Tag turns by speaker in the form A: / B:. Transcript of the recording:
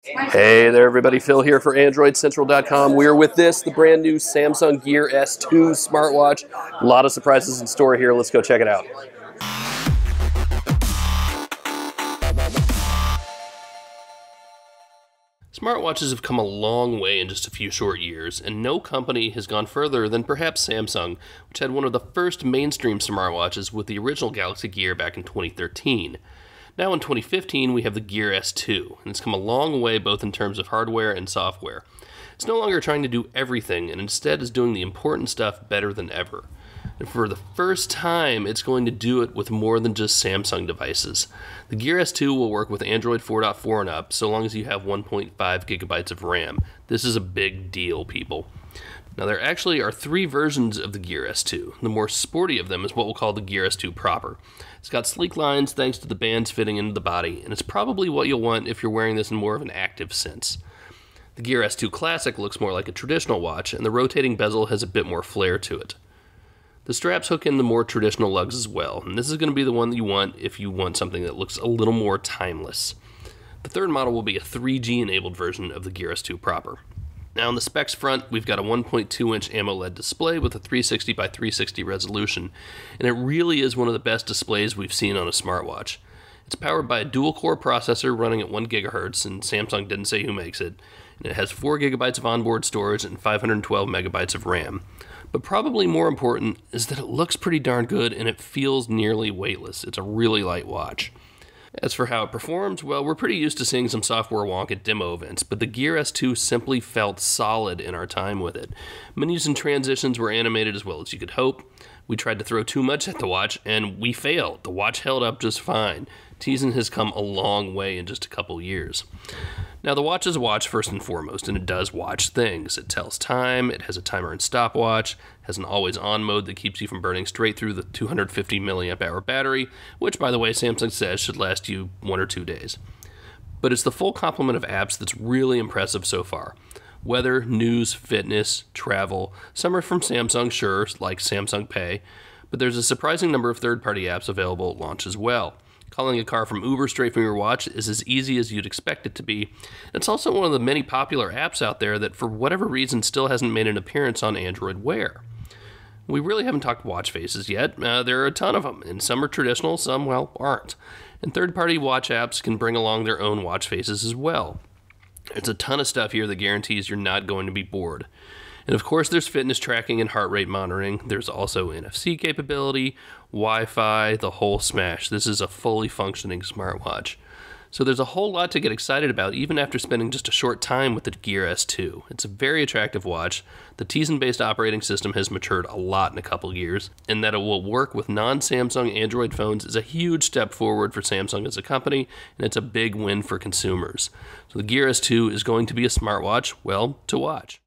A: Hey there everybody, Phil here for AndroidCentral.com. We're with the brand new Samsung Gear S2 Smartwatch. A lot of surprises in store here. Let's go check it out. Smartwatches have come a long way in just a few short years, and no company has gone further than perhaps Samsung, which had one of the first mainstream smartwatches with the original Galaxy Gear back in 2013. Now in 2015, we have the Gear S2, and it's come a long way both in terms of hardware and software. It's no longer trying to do everything, and instead is doing the important stuff better than ever. And for the first time, it's going to do it with more than just Samsung devices. The Gear S2 will work with Android 4.4 and up, so long as you have 1.5 gigabytes of RAM. This is a big deal, people. Now there actually are three versions of the Gear S2. The more sporty of them is what we'll call the Gear S2 proper. It's got sleek lines thanks to the bands fitting into the body, and it's probably what you'll want if you're wearing this in more of an active sense. The Gear S2 Classic looks more like a traditional watch, and the rotating bezel has a bit more flair to it. The straps hook in the more traditional lugs as well, and this is going to be the one that you want if you want something that looks a little more timeless. The third model will be a 3G enabled version of the Gear S2 proper. Now on the specs front, we've got a 1.2-inch AMOLED display with a 360 by 360 resolution, and it really is one of the best displays we've seen on a smartwatch. It's powered by a dual-core processor running at 1 GHz, and Samsung didn't say who makes it, and it has 4 GB of onboard storage and 512 MB of RAM. But probably more important is that it looks pretty darn good and it feels nearly weightless. It's a really light watch. As for how it performs, well, we're pretty used to seeing some software wonk at demo events, but the Gear S2 simply felt solid in our time with it. Menus and transitions were animated as well as you could hope. We tried to throw too much at the watch, and we failed. The watch held up just fine. Tizen has come a long way in just a couple years. Now, the watch is a watch first and foremost, and it does watch things. It tells time, it has a timer and stopwatch, has an always-on mode that keeps you from burning straight through the 250 mAh battery, which, by the way, Samsung says should last you 1 or 2 days. But it's the full complement of apps that's really impressive so far. Weather, news, fitness, travel. Some are from Samsung, sure, like Samsung Pay, but there's a surprising number of third-party apps available at launch as well. Calling a car from Uber straight from your watch is as easy as you'd expect it to be. It's also one of the many popular apps out there that for whatever reason still hasn't made an appearance on Android Wear. We really haven't talked watch faces yet. There are a ton of them, and some are traditional, some, well, aren't. And third-party watch apps can bring along their own watch faces as well. There's a ton of stuff here that guarantees you're not going to be bored. And of course there's fitness tracking and heart rate monitoring. There's also NFC capability, Wi-Fi, the whole smash. This is a fully functioning smartwatch. So there's a whole lot to get excited about even after spending just a short time with the Gear S2. It's a very attractive watch. The Tizen-based operating system has matured a lot in a couple years, and that it will work with non-Samsung Android phones is a huge step forward for Samsung as a company, and it's a big win for consumers. So the Gear S2 is going to be a smartwatch, well, to watch.